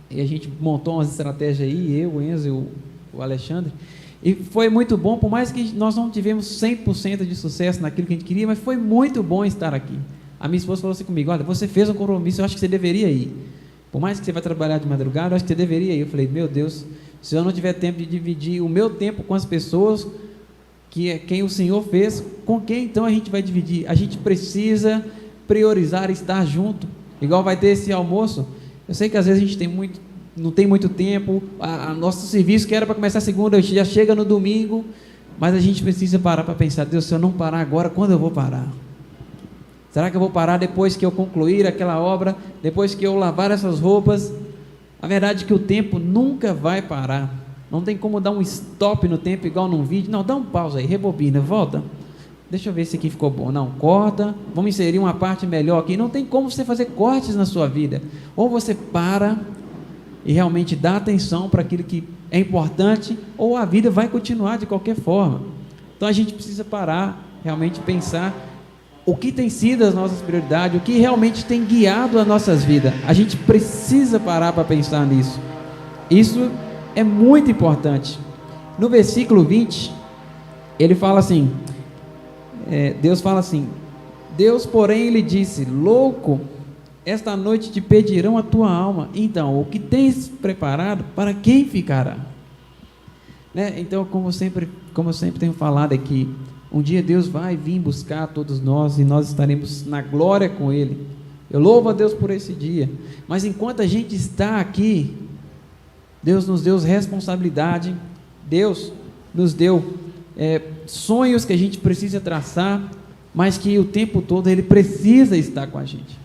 e a gente montou umas estratégias aí, eu, o Enzo e o Alexandre, e foi muito bom, por mais que nós não tivemos 100% de sucesso naquilo que a gente queria, mas foi muito bom estar aqui. A minha esposa falou assim comigo, olha, você fez um compromisso, eu acho que você deveria ir, por mais que você vai trabalhar de madrugada, eu acho que você deveria ir. Eu falei, meu Deus, se eu não tiver tempo de dividir o meu tempo com as pessoas, que é quem o Senhor fez, com quem então a gente vai dividir? A gente precisa priorizar estar junto, igual vai ter esse almoço. Eu sei que às vezes a gente não tem muito tempo, nosso serviço que era para começar segunda, já chega no domingo, mas a gente precisa parar para pensar, Deus, se eu não parar agora, quando eu vou parar? Será que eu vou parar depois que eu concluir aquela obra, depois que eu lavar essas roupas? A verdade é que o tempo nunca vai parar, não tem como dar um stop no tempo igual num vídeo, não, dá um pausa aí, rebobina, volta, deixa eu ver se aqui ficou bom, não, corta, vamos inserir uma parte melhor aqui, não tem como você fazer cortes na sua vida, ou você para e realmente dá atenção para aquilo que é importante, ou a vida vai continuar de qualquer forma. Então a gente precisa parar, realmente pensar o que tem sido as nossas prioridades, o que realmente tem guiado as nossas vidas. A gente precisa parar para pensar nisso. Isso é muito importante. No versículo 20, ele fala assim, Deus fala assim, Deus porém lhe disse, louco, esta noite te pedirão a tua alma. Então, o que tens preparado, para quem ficará? Né? Então, como eu sempre tenho falado aqui, um dia Deus vai vir buscar todos nós e nós estaremos na glória com Ele. Eu louvo a Deus por esse dia. Mas enquanto a gente está aqui, Deus nos deu responsabilidade, Deus nos deu sonhos que a gente precisa traçar, mas que o tempo todo Ele precisa estar com a gente.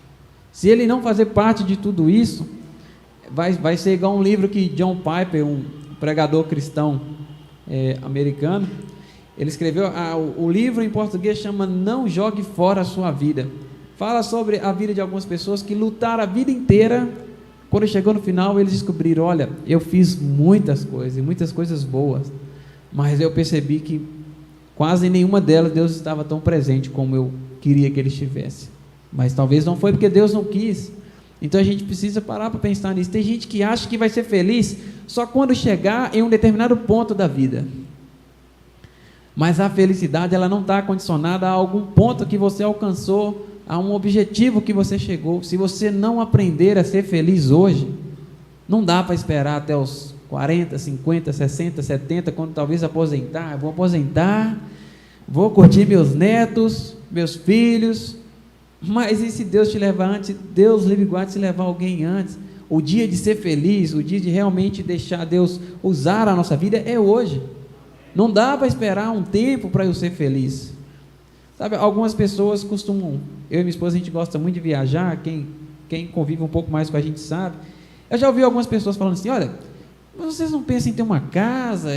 Se Ele não fazer parte de tudo isso, vai ser igual um livro que John Piper, um pregador cristão americano, ele escreveu, o livro em português chama Não Jogue Fora a Sua Vida. Fala sobre a vida de algumas pessoas que lutaram a vida inteira. Quando chegou no final, eles descobriram, olha, eu fiz muitas coisas, e muitas coisas boas, mas eu percebi que quase nenhuma delas Deus estava tão presente como eu queria que Ele estivesse. Mas talvez não foi porque Deus não quis. Então a gente precisa parar para pensar nisso. Tem gente que acha que vai ser feliz só quando chegar em um determinado ponto da vida. Mas a felicidade, ela não está condicionada a algum ponto que você alcançou, a um objetivo que você chegou. Se você não aprender a ser feliz hoje, não dá para esperar até os 40, 50, 60, 70, quando talvez aposentar. Vou aposentar, vou curtir meus netos, meus filhos. Mas e se Deus te levar antes? Deus livre e guarde se levar alguém antes. O dia de ser feliz, o dia de realmente deixar Deus usar a nossa vida é hoje. Não dá para esperar um tempo para eu ser feliz. Sabe, algumas pessoas costumam, eu e minha esposa, a gente gosta muito de viajar, quem convive um pouco mais com a gente sabe. Eu já ouvi algumas pessoas falando assim, olha, vocês não pensam em ter uma casa,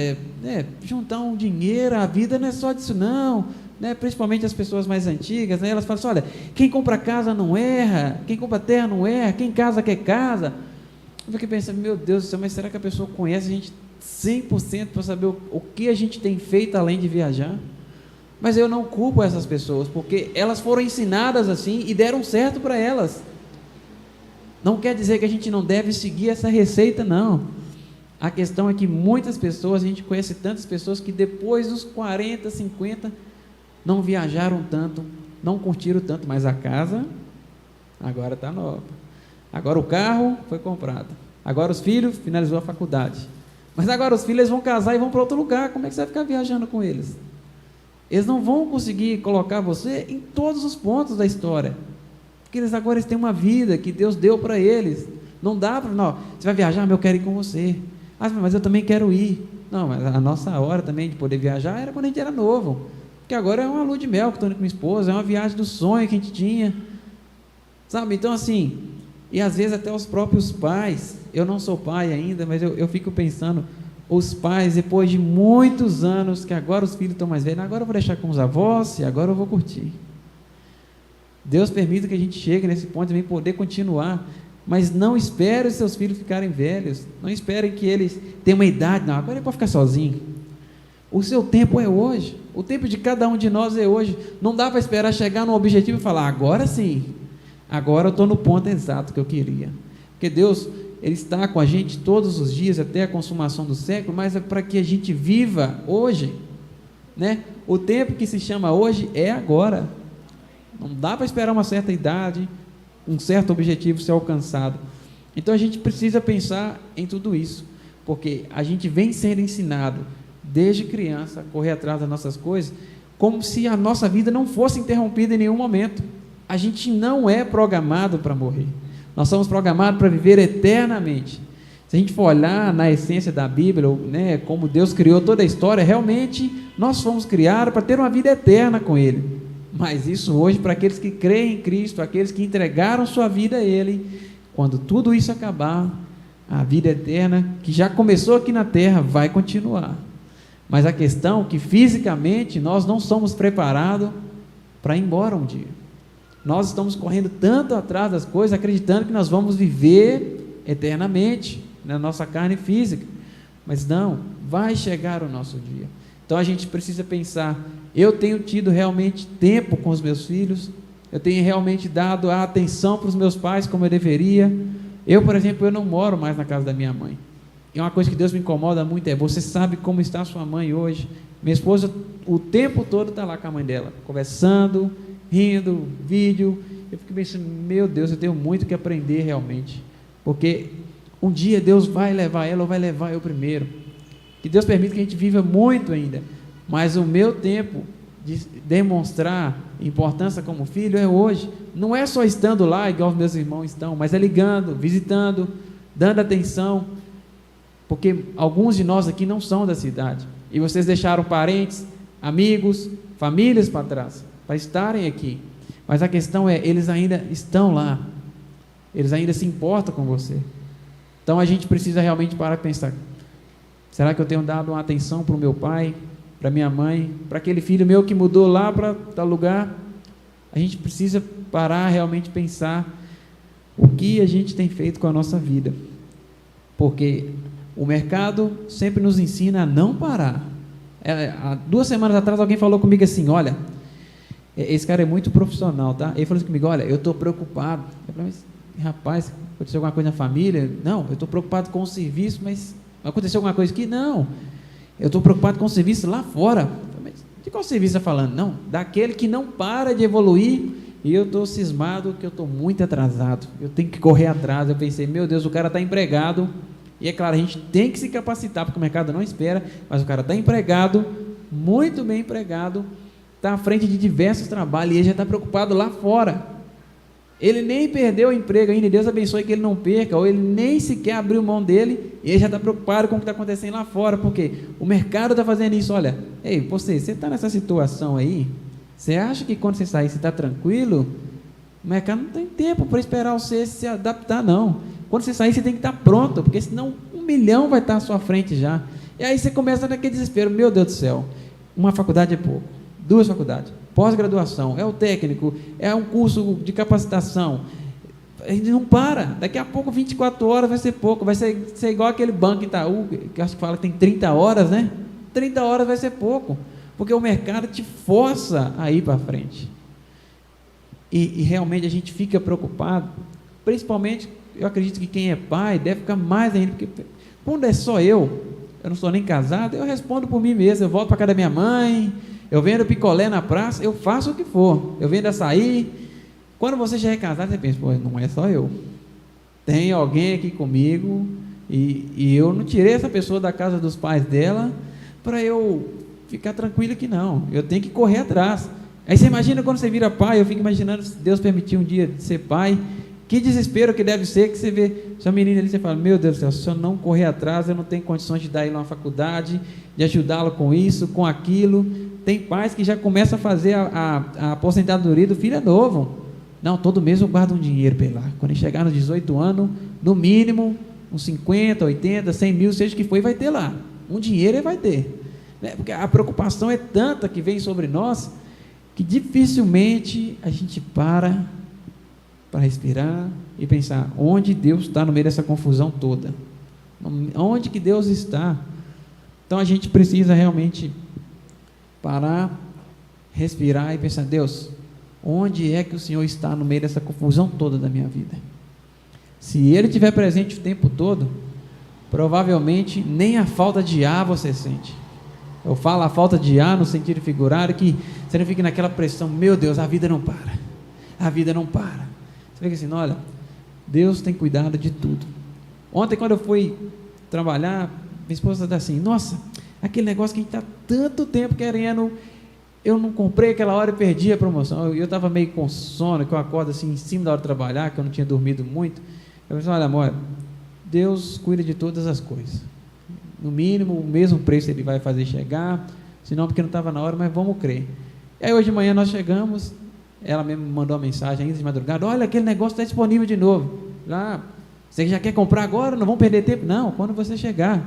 juntar um dinheiro, a vida não é só disso não, né? Principalmente as pessoas mais antigas, né? Elas falam assim, olha, quem compra casa não erra, quem compra terra não erra, quem casa quer casa. Eu fiquei pensando, meu Deus do céu, mas será que a pessoa conhece a gente 100% para saber o que a gente tem feito além de viajar? Mas eu não culpo essas pessoas, porque elas foram ensinadas assim e deram certo para elas. Não quer dizer que a gente não deve seguir essa receita, não. A questão é que muitas pessoas, a gente conhece tantas pessoas que depois dos 40, 50, não viajaram tanto, não curtiram tanto, mas a casa agora está nova. Agora o carro foi comprado. Agora os filhos finalizou a faculdade. Mas agora os filhos vão casar e vão para outro lugar. Como é que você vai ficar viajando com eles? Eles não vão conseguir colocar você em todos os pontos da história. Porque eles têm uma vida que Deus deu para eles. Não dá para, não, você vai viajar, mas eu quero ir com você. Ah, mas eu também quero ir. Não, mas a nossa hora também de poder viajar era quando a gente era novo. Porque agora é uma lua de mel que estou indo com minha esposa, é uma viagem do sonho que a gente tinha. Sabe, então assim, e às vezes até os próprios pais, eu não sou pai ainda, mas eu fico pensando, os pais, depois de muitos anos, que agora os filhos estão mais velhos, agora eu vou deixar com os avós e agora eu vou curtir. Deus permita que a gente chegue nesse ponto de poder continuar, mas não espere os seus filhos ficarem velhos, não espere que eles tenham uma idade, não, agora ele pode ficar sozinho. O seu tempo é hoje, o tempo de cada um de nós é hoje. Não dá para esperar chegar num objetivo e falar, agora sim, agora eu estou no ponto exato que eu queria. Porque Deus, Ele está com a gente todos os dias até a consumação do século, mas é para que a gente viva hoje, né? O tempo que se chama hoje é agora. Não dá para esperar uma certa idade, um certo objetivo ser alcançado. Então a gente precisa pensar em tudo isso, porque a gente vem sendo ensinado desde criança a correr atrás das nossas coisas, como se a nossa vida não fosse interrompida em nenhum momento. A gente não é programado para morrer. Nós somos programados para viver eternamente. Se a gente for olhar na essência da Bíblia, né, como Deus criou toda a história, realmente nós fomos criados para ter uma vida eterna com Ele. Mas isso hoje, para aqueles que creem em Cristo, aqueles que entregaram sua vida a Ele, quando tudo isso acabar, a vida eterna, que já começou aqui na terra, vai continuar. Mas a questão é que fisicamente nós não somos preparados para ir embora um dia. Nós estamos correndo tanto atrás das coisas, acreditando que nós vamos viver eternamente na nossa carne física, mas não, vai chegar o nosso dia. Então a gente precisa pensar, eu tenho tido realmente tempo com os meus filhos, eu tenho realmente dado a atenção para os meus pais como eu deveria. Eu, por exemplo, eu não moro mais na casa da minha mãe, E uma coisa que Deus me incomoda muito é, você sabe como está a sua mãe hoje? Minha esposa o tempo todo está lá com a mãe dela, conversando, rindo, vídeo. Eu fico pensando, meu Deus, eu tenho muito que aprender realmente, porque um dia Deus vai levar ela ou vai levar eu primeiro. Que Deus permita que a gente viva muito ainda, mas o meu tempo de demonstrar importância como filho é hoje. Não é só estando lá igual os meus irmãos estão, mas é ligando, visitando, dando atenção, porque alguns de nós aqui não são da cidade, e vocês deixaram parentes, amigos, famílias para trás, para estarem aqui, mas a questão é, eles ainda estão lá, eles ainda se importam com você. Então a gente precisa realmente parar e pensar, será que eu tenho dado uma atenção para o meu pai, para minha mãe, para aquele filho meu que mudou lá para tal lugar? A gente precisa parar realmente pensar o que a gente tem feito com a nossa vida, porque o mercado sempre nos ensina a não parar. Há 2 semanas atrás alguém falou comigo assim, olha, esse cara é muito profissional, tá? Ele falou assim comigo, olha, eu estou preocupado. Eu falei, mas, rapaz, aconteceu alguma coisa na família? Não, eu estou preocupado com o serviço, mas aconteceu alguma coisa aqui? Não, eu estou preocupado com o serviço lá fora. Mas de qual serviço está falando? Não, daquele que não para de evoluir, e eu estou cismado que eu estou muito atrasado, eu tenho que correr atrás. Eu pensei, meu Deus, o cara está empregado, e é claro, a gente tem que se capacitar, porque o mercado não espera, mas o cara está empregado, muito bem empregado, está à frente de diversos trabalhos, e ele já está preocupado lá fora. Ele nem perdeu o emprego ainda, Deus abençoe que ele não perca, ou ele nem sequer abriu mão dele, e ele já está preocupado com o que está acontecendo lá fora, porque o mercado está fazendo isso. Olha, ei, você está nessa situação aí, você acha que quando você sair, você está tranquilo? O mercado não tem tempo para esperar você se adaptar, não. Quando você sair, você tem que estar pronto, porque senão 1 milhão vai estar à sua frente já. E aí você começa naquele desespero, meu Deus do céu, uma faculdade é pouco, 2 faculdades, pós-graduação, é o técnico, é um curso de capacitação, a gente não para, daqui a pouco 24 horas vai ser pouco, vai ser igual aquele banco Itaú, que acho que fala que tem 30 horas, né? 30 horas vai ser pouco, porque o mercado te força a ir para frente, e realmente a gente fica preocupado, principalmente, eu acredito que quem é pai deve ficar mais ainda, porque quando é só eu não sou nem casado, eu respondo por mim mesmo, eu volto para casa da minha mãe, eu vendo picolé na praça, eu faço o que for, eu vendo açaí. Quando você já é casado, você pensa, pô, não é só eu, tem alguém aqui comigo, e eu não tirei essa pessoa da casa dos pais dela para eu ficar tranquilo que não, eu tenho que correr atrás. Aí você imagina quando você vira pai, eu fico imaginando se Deus permitir um dia de ser pai, que desespero que deve ser, que você vê sua menina ali, você fala, meu Deus do céu, se eu não correr atrás, eu não tenho condições de dar ele uma faculdade, de ajudá-lo com isso, com aquilo. Tem pais que já começam a fazer a aposentadoria do filho novo. Não, todo mês eu guardo um dinheiro para ele lá. Quando ele chegar nos 18 anos, no mínimo, uns 50, 80, 100 mil, seja o que for, vai ter lá. Um dinheiro ele vai ter. Porque a preocupação é tanta que vem sobre nós, que dificilmente a gente para respirar e pensar, onde Deus está no meio dessa confusão toda? Onde que Deus está? Então a gente precisa realmente parar, respirar e pensar, Deus, onde é que o Senhor está no meio dessa confusão toda da minha vida? Se Ele estiver presente o tempo todo, provavelmente nem a falta de ar você sente. Eu falo a falta de ar no sentido figurado, que você não fica naquela pressão, meu Deus, a vida não para, a vida não para. Você fica assim, olha, Deus tem cuidado de tudo. Ontem quando eu fui trabalhar, minha esposa está assim, nossa, aquele negócio que a gente está tanto tempo querendo, eu não comprei aquela hora e perdi a promoção. Eu estava meio com sono, que eu acordo assim em cima da hora de trabalhar, que eu não tinha dormido muito. Eu pensei, olha amor, Deus cuida de todas as coisas. No mínimo, o mesmo preço Ele vai fazer chegar, senão porque não estava na hora, mas vamos crer. E aí hoje de manhã nós chegamos, ela mesmo me mandou uma mensagem ainda de madrugada, olha, aquele negócio está disponível de novo. Lá, você já quer comprar agora? Não vamos perder tempo? Não, quando você chegar.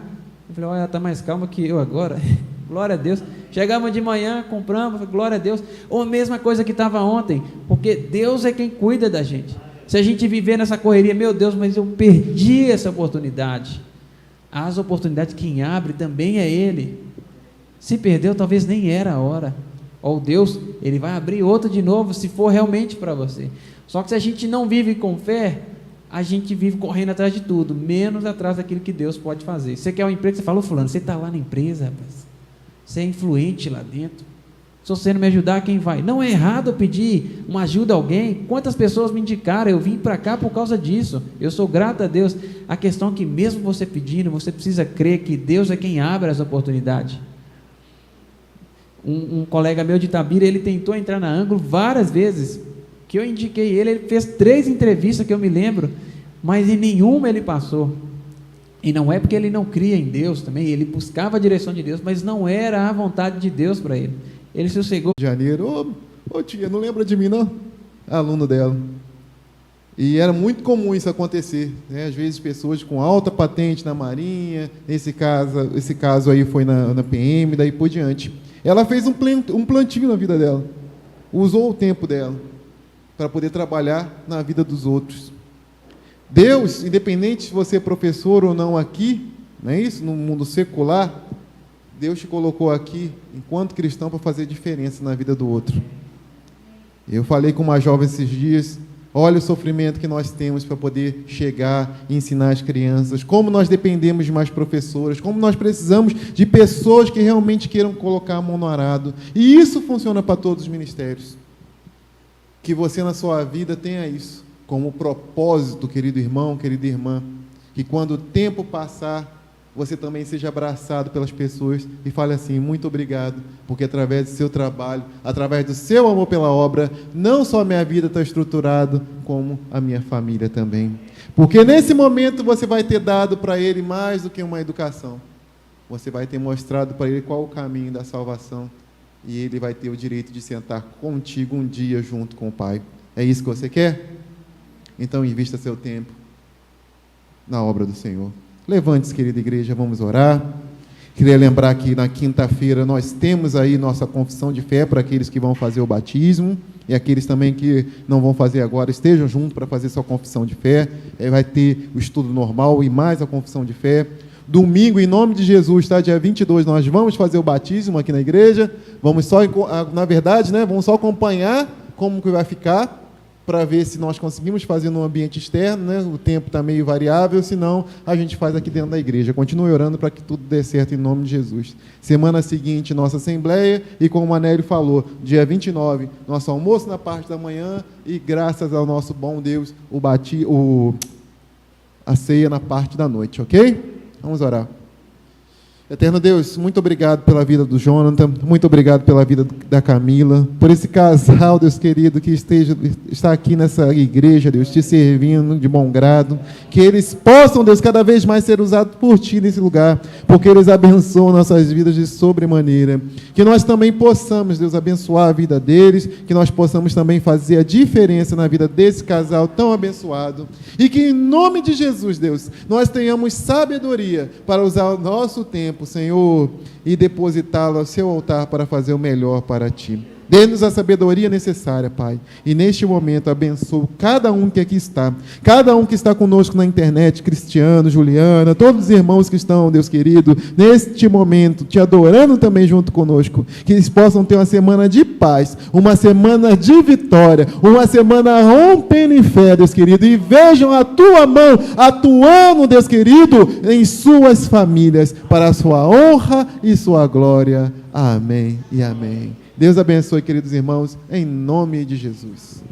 Eu falei, olha, ela está mais calma que eu agora. Glória a Deus. Chegamos de manhã, compramos, glória a Deus. Ou a mesma coisa que estava ontem, porque Deus é quem cuida da gente. Se a gente viver nessa correria, meu Deus, mas eu perdi essa oportunidade. As oportunidades quem abre também é Ele. Se perdeu, talvez nem era a hora. Ou Deus, Ele vai abrir outra de novo, se for realmente para você. Só que se a gente não vive com fé, a gente vive correndo atrás de tudo, menos atrás daquilo que Deus pode fazer. Você quer um emprego, você fala, fulano, você está lá na empresa, rapaz, você é influente lá dentro, se você não me ajudar, quem vai? Não é errado eu pedir uma ajuda a alguém. Quantas pessoas me indicaram, eu vim para cá por causa disso, eu sou grato a Deus. A questão é que mesmo você pedindo, você precisa crer que Deus é quem abre as oportunidades. Um colega meu de Itabira, ele tentou entrar na Ângulo várias vezes, que eu indiquei ele fez 3 entrevistas que eu me lembro, mas em nenhuma ele passou. E não é porque ele não cria em Deus também, ele buscava a direção de Deus, mas não era a vontade de Deus para ele. Ele sossegou.
Janeiro, ô tia, não lembra de mim não? Aluno dela. E era muito comum isso acontecer, né? Às vezes pessoas com alta patente na Marinha, esse caso aí foi na PM, daí por diante. Ela fez um plantio na vida dela, usou o tempo dela para poder trabalhar na vida dos outros. Deus, independente se você é professor ou não aqui, não é isso? No mundo secular, Deus te colocou aqui, enquanto cristão, para fazer diferença na vida do outro. Eu falei com uma jovem esses dias, olha o sofrimento que nós temos para poder chegar e ensinar as crianças, como nós dependemos de mais professoras, como nós precisamos de pessoas que realmente queiram colocar a mão no arado. E isso funciona para todos os ministérios. Que você na sua vida tenha isso como propósito, querido irmão, querida irmã, que quando o tempo passar, você também seja abraçado pelas pessoas e fale assim, muito obrigado, porque através do seu trabalho, através do seu amor pela obra, não só a minha vida está estruturada, como a minha família também. Porque nesse momento você vai ter dado para ele mais do que uma educação. Você vai ter mostrado para ele qual o caminho da salvação e ele vai ter o direito de sentar contigo um dia junto com o Pai. É isso que você quer? Então invista seu tempo na obra do Senhor. Levante-se, querida igreja, vamos orar. Queria lembrar que na quinta-feira nós temos aí nossa confissão de fé para aqueles que vão fazer o batismo e aqueles também que não vão fazer agora, estejam juntos para fazer sua confissão de fé. Vai ter o estudo normal e mais a confissão de fé. Domingo, em nome de Jesus, tá? Dia 22, nós vamos fazer o batismo aqui na igreja. Vamos só, na verdade, né, vamos só acompanhar como que vai ficar, para ver se nós conseguimos fazer no ambiente externo, né? O tempo está meio variável, senão a gente faz aqui dentro da igreja. Continue orando para que tudo dê certo em nome de Jesus. Semana seguinte, nossa assembleia, e como o Manélio falou, dia 29, nosso almoço na parte da manhã, e graças ao nosso bom Deus, a ceia na parte da noite, ok? Vamos orar. Eterno Deus, muito obrigado pela vida do Jonathan, muito obrigado pela vida da Camila, por esse casal, Deus querido, que está aqui nessa igreja, Deus, te servindo de bom grado, que eles possam, Deus, cada vez mais ser usados por Ti nesse lugar, porque eles abençoam nossas vidas de sobremaneira, que nós também possamos, Deus, abençoar a vida deles, que nós possamos também fazer a diferença na vida desse casal tão abençoado, e que em nome de Jesus, Deus, nós tenhamos sabedoria para usar o nosso tempo, Senhor, e depositá-lo ao seu altar para fazer o melhor para Ti. Dê-nos a sabedoria necessária, Pai. E neste momento abençoe cada um que aqui está. Cada um que está conosco na internet, Cristiano, Juliana, todos os irmãos que estão, Deus querido, neste momento, Te adorando também junto conosco. Que eles possam ter uma semana de paz, uma semana de vitória, uma semana rompendo em fé, Deus querido. E vejam a Tua mão atuando, Deus querido, em suas famílias, para a Sua honra e Sua glória. Amém e amém. Deus abençoe, queridos irmãos, em nome de Jesus.